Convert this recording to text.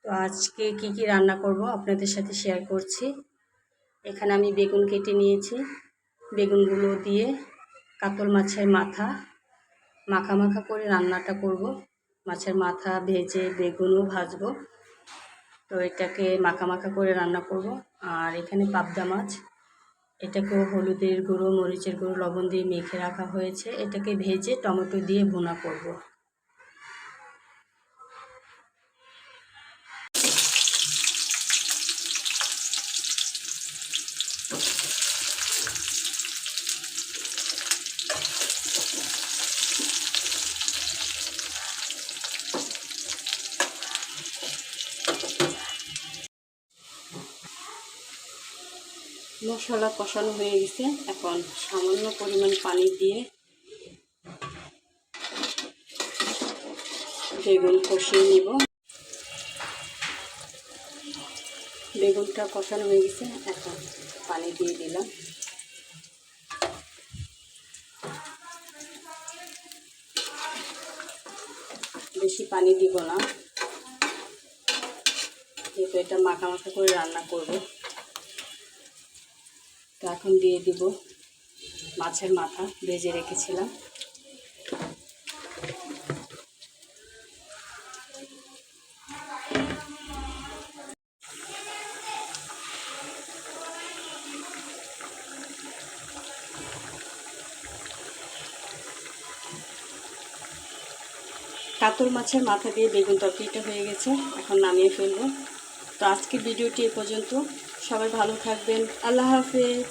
তো আজকে কি রান্না করব আপনাদের সাথে শেয়ার করছি। এখানে আমি বেগুন কেটে নিয়েছি। বেগুনগুলো দিয়ে কাতল মাছের মাথা মাখা মাখা করে রান্নাটা করব। মাছের মাথা ভেজে বেগুনও ভাজবো। তো এটাকে মাখা মাখা করে রান্না করব। আর এখানে পাবদা মাছ, এটাকেও হলুদের গুঁড়ো, মরিচের গুঁড়ো, লবণ দিয়ে মেখে রাখা হয়েছে। এটাকে ভেজে টমেটো দিয়ে ভুনা করব। মশলা কষানো হয়ে গেছে। এখন সামান্য পরিমাণ পানি দিয়ে বেগুন কষিয়ে নিব। বেগুনটা কষানো হয়ে গেছে, এখন পানি দিয়ে দিলাম। বেশি পানি দিব না, যেহেতু এটা মাখা মাখা করে রান্না করব। তো এখন দিয়ে দিব মাছের মাথা ভেজে রেখেছিলাম। কাতল মাছের মাথা দিয়ে বেগুন তরকারিটা হয়ে গেছে, এখন নামিয়ে ফেলবো। তো আজকের ভিডিওটি এ পর্যন্ত। সবাই ভালো থাকবেন। আল্লাহ হাফেজ।